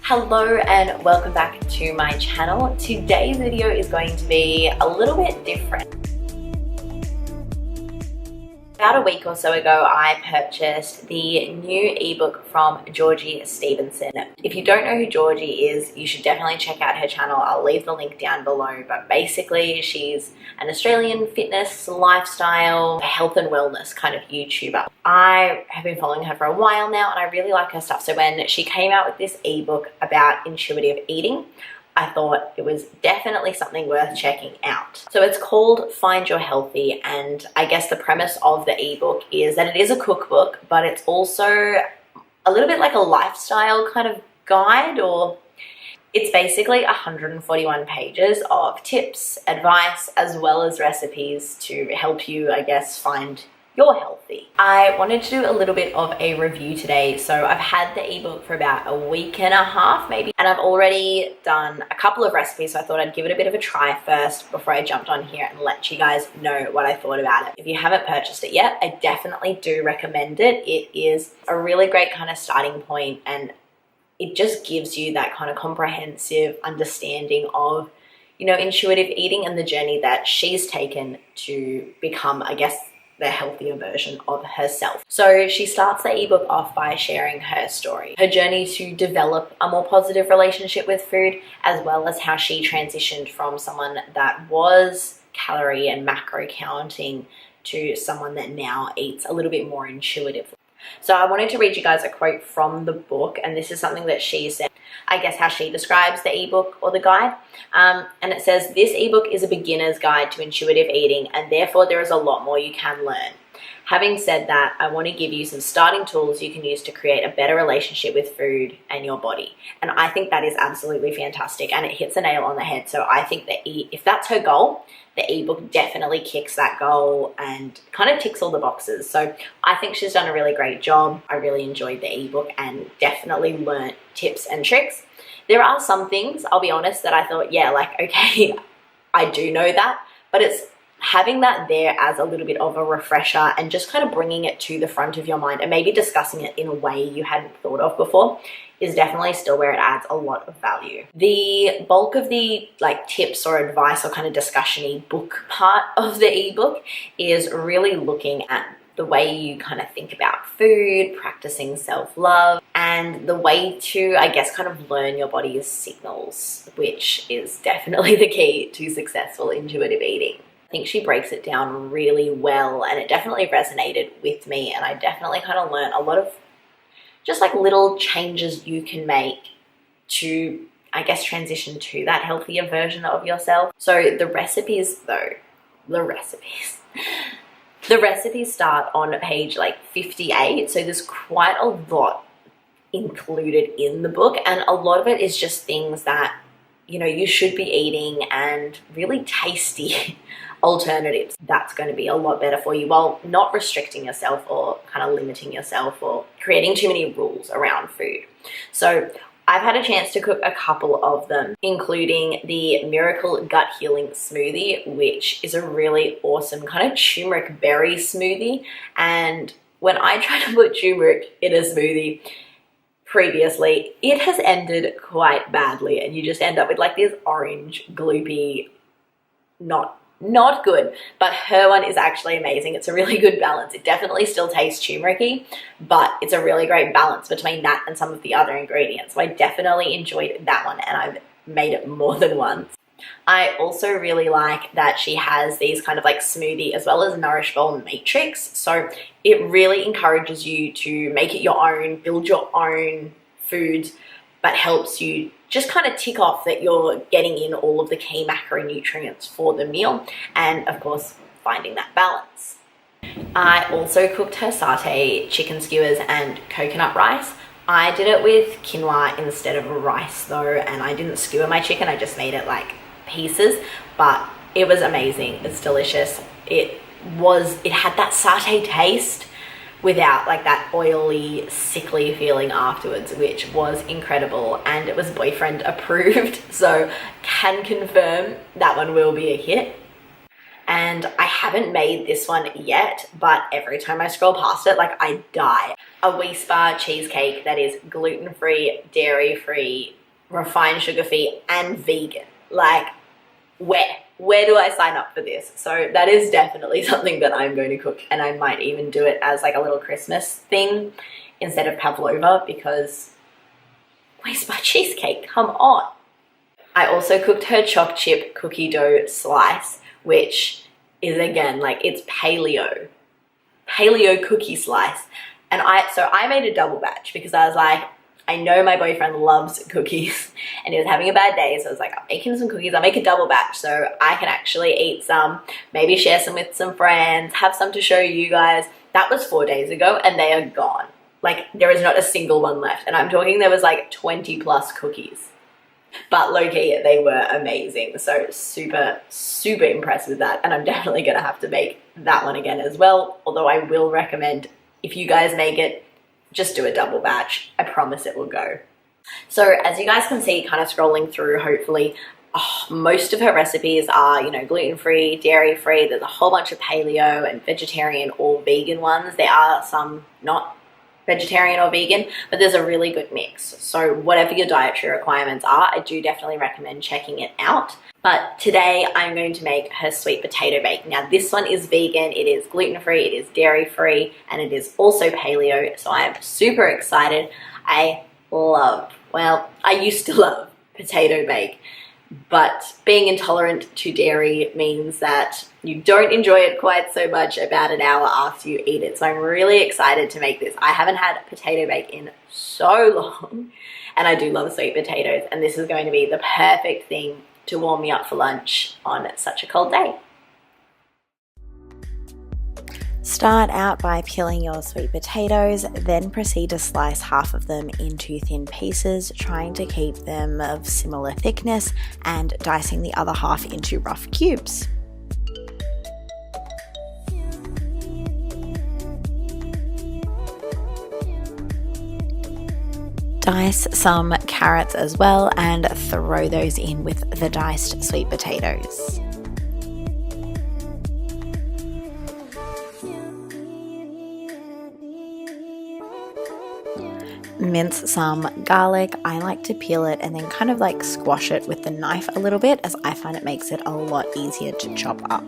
Hello and welcome back to my channel. Today's video is going to be a little bit different. About a week or so ago, I purchased the new ebook from Georgie Stevenson. If you don't know who Georgie is, you should definitely check out her channel. I'll leave the link down below, but basically she's an Australian fitness, lifestyle, health and wellness kind of YouTuber. I have been following her for a while now and I really like her stuff. So when she came out with this ebook about intuitive eating, I thought it was definitely something worth checking out. So it's called Find Your Healthy, and I guess the premise of the ebook is that it is a cookbook, but it's also a little bit like a lifestyle kind of guide, or it's basically 141 pages of tips, advice, as well as recipes to help you, I guess, find you're healthy. I wanted to do a little bit of a review today. So I've had the ebook for about a week and a half maybe, and I've already done a couple of recipes, so I thought I'd give it a bit of a try first before I jumped on here and let you guys know what I thought about it. If you haven't purchased it yet, I definitely do recommend it. It is a really great kind of starting point, and it just gives you that kind of comprehensive understanding of, you know, intuitive eating and the journey that she's taken to become, I guess, the healthier version of herself. So she starts the ebook off by sharing her story, her journey to develop a more positive relationship with food, as well as how she transitioned from someone that was calorie and macro counting to someone that now eats a little bit more intuitively. So I wanted to read you guys a quote from the book, and this is something that she said, I guess how she describes the ebook or the guide. And it says, this ebook is a beginner's guide to intuitive eating, and therefore there is a lot more you can learn. Having said that, I want to give you some starting tools you can use to create a better relationship with food and your body. And I think that is absolutely fantastic, and it hits a nail on the head. So I think that if that's her goal, the ebook definitely kicks that goal and kind of ticks all the boxes. So I think she's done a really great job. I really enjoyed the ebook and definitely learnt tips and tricks. There are some things, I'll be honest, that I thought, yeah, like, okay, I do know that, but it's having that there as a little bit of a refresher and just kind of bringing it to the front of your mind and maybe discussing it in a way you hadn't thought of before is definitely still where it adds a lot of value. The bulk of the tips or advice or kind of discussion-y book part of the ebook is really looking at the way you kind of think about food, practicing self-love, and the way to, I guess, kind of learn your body's signals, which is definitely the key to successful intuitive eating. I think she breaks it down really well, and it definitely resonated with me, and I definitely kind of learned a lot of just like little changes you can make to, I guess, transition to that healthier version of yourself. So the recipes though, the recipes start on page 58, so there's quite a lot included in the book, and a lot of it is just things that, you know, you should be eating and really tasty alternatives. That's going to be a lot better for you while not restricting yourself or kind of limiting yourself or creating too many rules around food. So I've had a chance to cook a couple of them, including the Miracle Gut Healing Smoothie, which is a really awesome kind of turmeric berry smoothie. And when I try to put turmeric in a smoothie previously, it has ended quite badly, and you just end up with like this orange, gloopy, not good. But her one is actually amazing. It's a really good balance. It definitely still tastes turmeric-y, but it's a really great balance between that and some of the other ingredients. So I definitely enjoyed that one, and I've made it more than once. I also really like that she has these kind of like smoothie as well as Nourish Bowl matrix. So it really encourages you to make it your own, build your own foods, but helps you just kind of tick off that you're getting in all of the key macronutrients for the meal, and of course finding that balance. I also cooked her satay chicken skewers and coconut rice. I did it with quinoa instead of rice though, and I didn't skewer my chicken, I just made it like pieces, but it was amazing. It's delicious. It had that satay taste without like that oily, sickly feeling afterwards, which was incredible, and it was boyfriend approved, so can confirm that one will be a hit. and I haven't made this one yet, but every time I scroll past it, like, I die. A Whisper cheesecake that is gluten-free, dairy-free, refined sugar-free, and vegan. Like, where do I sign up for this? So that is definitely something that I'm going to cook, and I might even do it as like a little Christmas thing instead of pavlova, because Whisper cheesecake, come on. I also cooked her choc chip cookie dough slice, which is, again, like, it's paleo cookie slice. And I made a double batch because I was like, I know my boyfriend loves cookies and he was having a bad day. So I was like, I'll make him some cookies. I'll make a double batch so I can actually eat some, maybe share some with some friends, have some to show you guys. That was 4 days ago and they are gone. Like, there is not a single one left. And I'm talking, there was like 20 plus cookies. But low-key, they were amazing. So super, super impressed with that. And I'm definitely going to have to make that one again as well. Although I will recommend, if you guys make it, just do a double batch. I promise it will go. So as you guys can see, kind of scrolling through, hopefully, most of her recipes are, you know, gluten-free, dairy-free. There's a whole bunch of paleo and vegetarian or vegan ones. There are some not vegetarian or vegan, but there's a really good mix. So whatever your dietary requirements are, I do definitely recommend checking it out. But today I'm going to make her sweet potato bake. Now this one is vegan, it is gluten-free, it is dairy-free, and it is also paleo. So I'm super excited. I used to love potato bake, but being intolerant to dairy means that you don't enjoy it quite so much about an hour after you eat it. So I'm really excited to make this. I haven't had potato bake in so long, and I do love sweet potatoes, and this is going to be the perfect thing to warm me up for lunch on such a cold day. Start out by peeling your sweet potatoes, then proceed to slice half of them into thin pieces, trying to keep them of similar thickness, and dicing the other half into rough cubes. Dice some carrots as well and throw those in with the diced sweet potatoes. Mince some garlic. I like to peel it and then kind of like squash it with the knife a little bit, as I find it makes it a lot easier to chop up.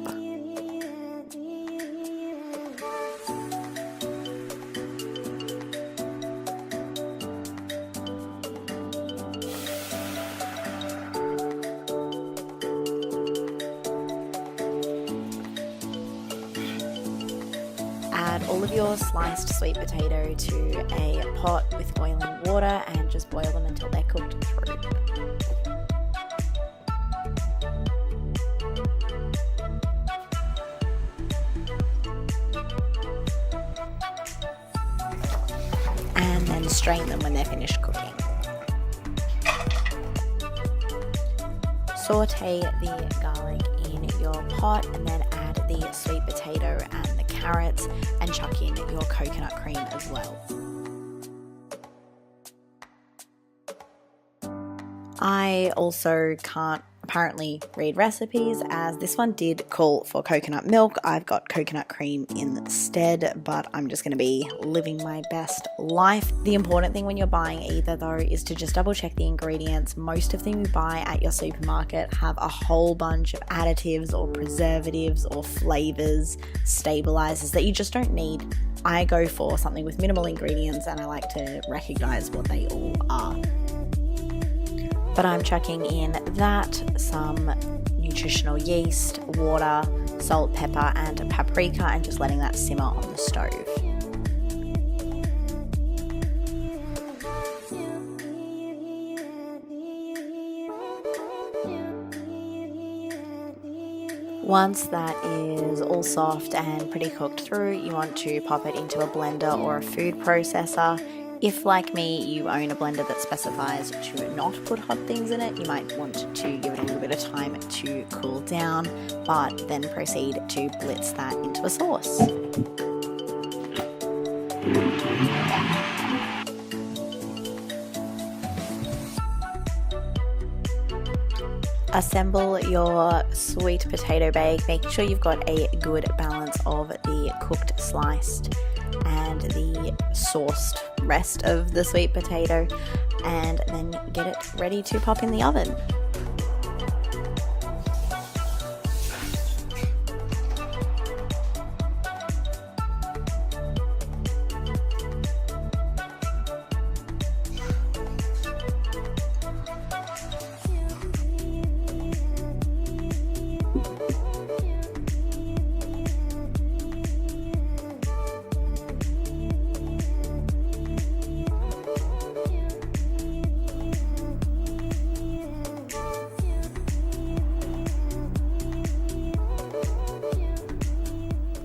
Add all of your sliced sweet potato to a pot with boiling water and just boil them until they're cooked through. And then strain them when they're finished cooking. Saute the garlic in your pot and then add the sweet potato and the carrots and chuck in your coconut cream as well. I also can't apparently read recipes, as this one did call for coconut milk. I've got coconut cream instead, but I'm just going to be living my best life. The important thing when you're buying either though is to just double check the ingredients. Most of them you buy at your supermarket have a whole bunch of additives or preservatives or flavors, stabilizers that you just don't need. I go for something with minimal ingredients and I like to recognize what they all are. But I'm chucking in that, some nutritional yeast, water, salt, pepper, and paprika, and just letting that simmer on the stove. Once that is all soft and pretty cooked through, you want to pop it into a blender or a food processor. If, like me, you own a blender that specifies to not put hot things in it, you might want to give it a little bit of time to cool down, but then proceed to blitz that into a sauce. Assemble your sweet potato bake. Make sure you've got a good balance of the cooked, sliced, and the sauced rest of the sweet potato, and then get it ready to pop in the oven.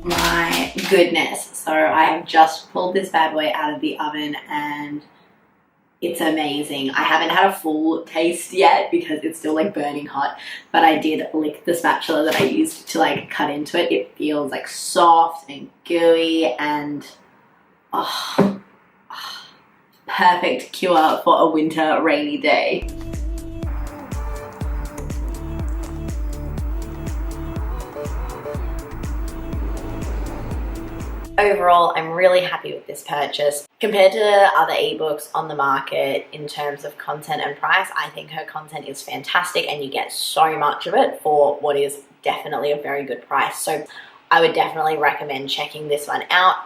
My goodness, so I have just pulled this bad boy out of the oven and it's amazing. I haven't had a full taste yet because it's still like burning hot, but I did lick the spatula that I used to like cut into it. It feels like soft and gooey and perfect cure for a winter rainy day. Overall, I'm really happy with this purchase. Compared to other ebooks on the market in terms of content and price, I think her content is fantastic and you get so much of it for what is definitely a very good price. So I would definitely recommend checking this one out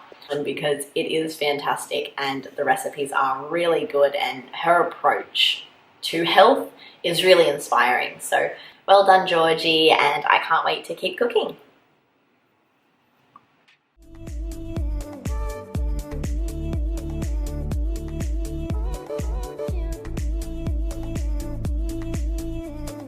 because it is fantastic and the recipes are really good and her approach to health is really inspiring. So well done, Georgie, and I can't wait to keep cooking.